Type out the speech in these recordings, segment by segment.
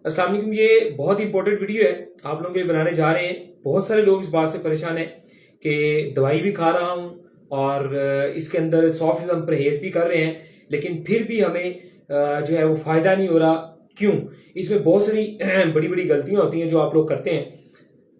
अस्सलाम वालेकुम। ये बहुत इंपॉर्टेंट वीडियो है, आप लोगों के लिए बनाने जा रहे हैं। बहुत सारे लोग इस बात से परेशान हैं कि दवाई भी खा रहा हूं और इसके अंदर 100% परहेज भी कर रहे हैं, लेकिन फिर भी हमें जो है वो फायदा नहीं हो रहा। क्यों? इसमें बहुत सारी बड़ी बड़ी गलतियां होती हैं जो आप लोग करते हैं,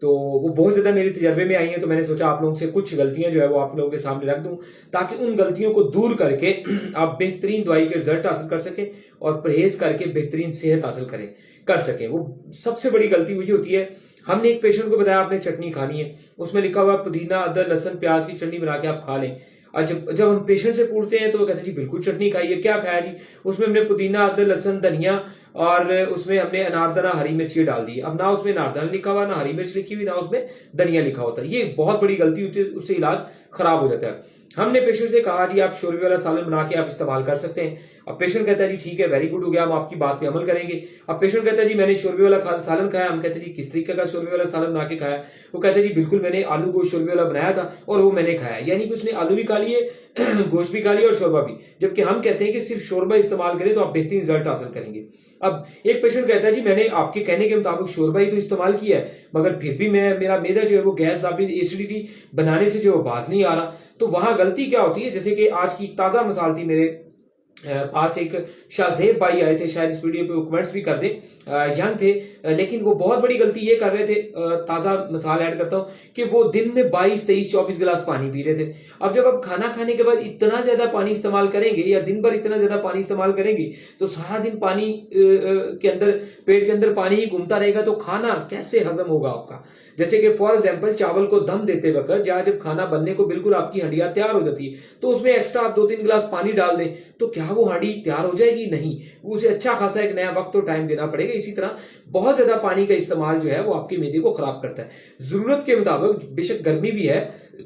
तो वो बहुत ज्यादा मेरे तजर्बे में आई हैं। तो मैंने सोचा आप लोगों से कुछ गलतियां जो है वो आप लोगों के सामने रख दूं, ताकि उन गलतियों को दूर करके आप बेहतरीन दवाई के रिजल्ट हासिल कर सकें और परहेज करके बेहतरीन सेहत हासिल कर सकें। वो सबसे बड़ी गलती वही होती है, हमने एक पेशेंट को बताया आपने चटनी खानी है, उसमें लिखा हुआ पुदीना अदरक लहसुन प्याज की चटनी बना के आप खा लें। और जब हम पेशेंट से पूछते हैं तो वो कहते हैं जी बिल्कुल चटनी खाई है। क्या खाया जी? उसमें हमने पुदीना अदरक लहसुन धनिया और उसमें हमने अनारदाना हरी मिर्च डाल दी। अब ना उसमें अनारदाना लिखा हुआ, ना हरी मिर्च लिखी हुई, ना उसमें धनिया लिखा होता है। ये बहुत बड़ी गलती होती है, उससे इलाज खराब हो जाता है। हमने पेशेंट से कहा जी आप शोरबे वाला सालन बना के आप इस्तेमाल कर सकते हैं। अब पेशेंट कहता है जी ठीक है, वेरी गुड हो गया, हम आपकी बात पे अमल करेंगे। अब पेशेंट कहता है जी मैंने शोरबे वाला सालन खाया। हम कहते हैं जी किस तरीके का शोरबे वाला सालन बना के खाया? वो कहते हैं जी बिल्कुल मैंने आलू गोश्त शोरबे वाला बनाया था और वो मैंने खाया। यानी कि उसने आलू भी खा लिए, गोश्त भी खा लिया और शोरबा भी। जबकि हम कहते हैं कि सिर्फ शोरबा इस्तेमाल करें तो आप बेहतरीन रिजल्ट हासिल करेंगे। अब एक पेशेंट कहता है जी मैंने आपके कहने के मुताबिक शोरबा ही तो इस्तेमाल किया है, मगर फिर भी मेरा मैदा जो है वो गैस दाबित एसिडिटी बनाने से जो बाज नहीं आ रहा। तो वहां गलती क्या होती है? जैसे कि आज की ताजा मिसाल थी, मेरे पास एक शाहजेब भाई आए थे, शायद इस वीडियो पे कमेंट्स भी कर दे, यंग थे, लेकिन वो बहुत बड़ी गलती ये कर रहे थे। ताजा मिसाल ऐड करता हूं कि वो दिन में 22, 23, 24 गिलास पानी पी रहे थे। अब जब आप खाना खाने के बाद इतना ज्यादा पानी इस्तेमाल करेंगे या दिन भर इतना ज्यादा पानी इस्तेमाल करेंगे तो सारा दिन पानी के अंदर, पेट के अंदर पानी ही घूमता रहेगा, तो खाना कैसे हजम होगा आपका? जैसे कि फॉर एग्जांपल चावल को दम देते वक्त जब खाना बनने को बिल्कुल आपकी हंडिया तैयार हो जाती है तो उसमें एक्स्ट्रा आप 2-3 गिलास पानी डाल दें, तो क्या वो हांडी तैयार हो जाएगी? नहीं, उसे अच्छा खासा एक नया वक्त और टाइम देना पड़ेगा। इसी तरह बहुत ज्यादा पानी का इस्तेमाल जो है वो आपके मैदे को खराब करता है। जरूरत के मुताबिक, बेशक गर्मी भी है,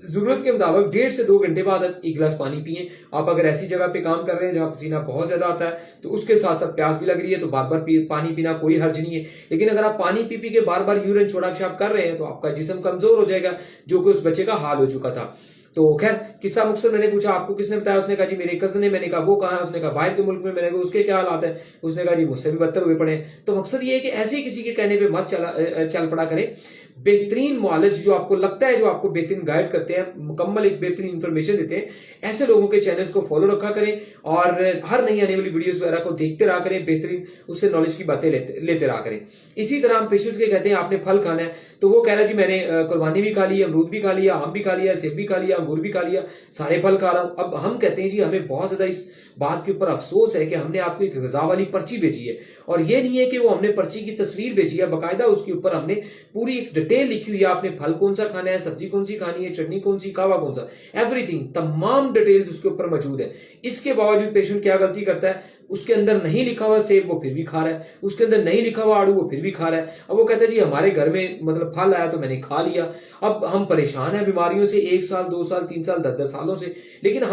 जरूरत के मुताबिक 1.5 से 2 घंटे बाद 1 गिलास पानी पिए। आप अगर ऐसी जगह पे काम कर रहे हैं जहां पसीना बहुत ज्यादा आता है तो उसके साथ साथ प्यास भी लग रही है तो बार बार पानी पीना कोई हर्ज नहीं है। लेकिन अगर आप पानी पी पी के बार बार यूरिन छोड़ा पेशाब कर रहे हैं तो आपका जिस्म कमजोर हो जाएगा, जो कि उस बच्चे का हाल हो चुका था। तो खैर, किस्सा मुख्तसर मैंने पूछा आपको किसने बताया? उसने कहा जी मेरे कजन ने। मैंने कहा वो कहां है? उसने कहा बाहर के मुल्क में। मैंने कहा उसके क्या हालात है? उसने कहा जी मुझसे भी बदतर हुए पड़े। तो मकसद ये है कि ऐसे किसी के कहने पे मत चल पड़ा करें। बेहतरीन मॉलेज जो आपको लगता है, जो आपको बेहतरीन गाइड करते हैं, मुकम्मल एक बेहतरीन इंफॉर्मेशन देते हैं, ऐसे लोगों के चैनल्स को फॉलो रखा करें और हर नई आने वाली वीडियोस वगैरह को देखते रहा करें, बेहतरीन उससे नॉलेज की बातें लेते रहा करें। इसी तरह हम पेशेंट्स के कहते हैं आपने फल खाना है, तो वो कह रहा है जी मैंने कुर्बानी भी खा ली, अमरूद भी खा लिया, आम भी खा लिया, सेब भी खा लिया, अंगूर भी खा लिया, सारे फल खा रहा हूं। अब हम कहते हैं जी हमें बहुत ज्यादा इस बात के ऊपर अफसोस है कि हमने आपको एक ग़िज़ा वाली पर्ची भेजी है, और ये नहीं है कि वो हमने पर्ची की तस्वीर भेजी है, बाकायदा उसके ऊपर हमने पूरी एक डिटेल लिखी हुई है, आपने फल कौन सा खाना है, सब्जी कौन सी खानी है, चटनी कौन सी, कावा कौन सा, एवरीथिंग, तमाम डिटेल्स उसके ऊपर मौजूद है। इसके बावजूद पेशेंट क्या गलती करता है? उसके अंदर नहीं लिखा हुआ सेब वो फिर भी खा रहा है, उसके अंदर नहीं लिखा हुआ आड़ू वो फिर भी खा रहा है। अब वो कहता है जी हमारे घर में मतलब फल आया तो मैंने खा लिया। अब हम परेशान हैं बीमारियों से 1 साल 2 साल 3 साल 10-10 सालों से, लेकिन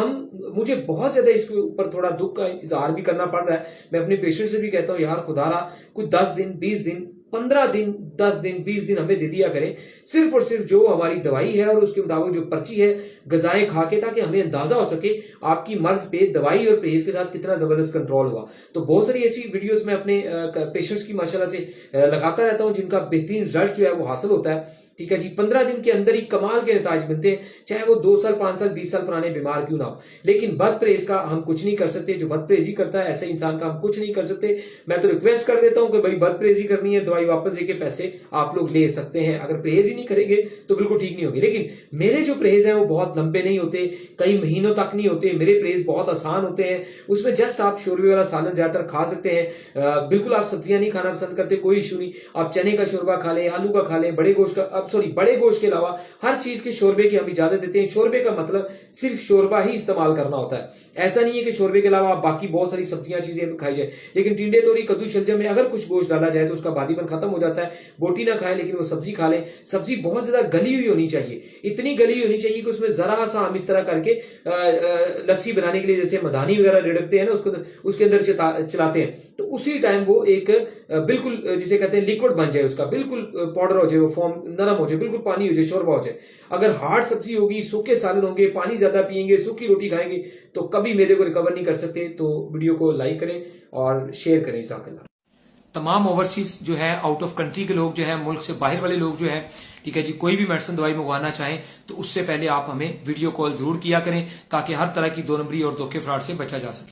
मुझे बहुत ज्यादा इसके ऊपर थोड़ा दुख का इजहार भी करना पड़ रहा है। मैं अपने पेशेंट से भी कहता हूँ यार खुदारा कुछ 10 दिन 20 दिन 15 दिन 10 दिन 20 दिन हमें दे दिया करें, सिर्फ और सिर्फ जो हमारी दवाई है और उसके मुताबिक जो पर्ची है, गजाएं खा के, ताकि हमें अंदाजा हो सके आपकी मर्ज पे दवाई और परहेज के साथ कितना जबरदस्त कंट्रोल हुआ। तो बहुत सारी ऐसी वीडियोस मैं अपने पेशेंट्स की माशाल्लाह से लगाता रहता हूं जिनका बेहतरीन रिजल्ट जो है वो हासिल होता है। ठीक है जी, 15 दिन के अंदर ही कमाल के नताज मिलते हैं, चाहे वो 2 साल 5 साल 20 साल पुराने बीमार क्यों ना हो। लेकिन बद परहेज का हम कुछ नहीं कर सकते, जो बद परहेजी करता है ऐसे इंसान का हम कुछ नहीं कर सकते। मैं तो रिक्वेस्ट कर देता हूं कि भाई बद परहेजी करनी है, दवाई वापस देके पैसे आप लोग ले सकते हैं। अगर परहेज ही नहीं करेंगे तो बिल्कुल ठीक नहीं होगी। लेकिन मेरे जो परहेज है वो बहुत लंबे नहीं होते, कई महीनों तक नहीं होते। मेरे परहेज बहुत आसान होते हैं, उसमें जस्ट आप शोरबे वाला सालन ज्यादातर खा सकते हैं। बिल्कुल आप सब्जियां नहीं खाना पसंद करते, कोई इशू नहीं, आप चने का शोरबा खा लें, आलू का खा लें, बड़े गोश्त का, बड़े गोश्त के अलावा हर चीज के शोरबे की हम इजाजत देते हैं। शोरबे का मतलब सिर्फ शोरबा ही इस्तेमाल करना होता है, ऐसा नहीं है कि शोरबे के अलावा आप बाकी बहुत सारी सब्जियां चीजें खाई जाए। लेकिन टिंडे तोरी कद्दू शलजम में अगर कुछ गोश्त डाला जाए तो उसका बादीपन खत्म हो जाता है। बोटी ना खाएं लेकिन वो सब्जी खा लें। सब्जी बहुत ज्यादा गली हुई होनी चाहिए, इतनी गली होनी चाहिए कि उसमें जरा सा हम इस तरह करके लस्सी बनाने के लिए जैसे मधानी वगैरह रिड़कते हैं ना, उसके अंदर चलाते हैं, तो उसी टाइम वो एक बिल्कुल जिसे कहते हैं लिक्विड बन जाए, उसका बिल्कुल पाउडर हो जाए, वो फॉर्म नरम हो जाए, बिल्कुल पानी हो जाए, शोरबा हो जाए। अगर हार्ड सब्जी होगी, सूखे सालन होंगे, पानी ज्यादा पिएंगे, सूखी रोटी खाएंगे तो कभी मैदे को रिकवर नहीं कर सकते। तो वीडियो को लाइक करें और शेयर करें। जाज़ाकल्लाह। तमाम ओवरसीज जो है आउट ऑफ कंट्री के लोग जो है, मुल्क से बाहर वाले लोग जो है, ठीक है जी, कोई भी मेडिसिन दवाई मंगवाना चाहें तो उससे पहले आप हमें वीडियो कॉल जरूर किया करें ताकि हर तरह की 2 नंबरी और धोखे फ्रॉड से बचा जा सके।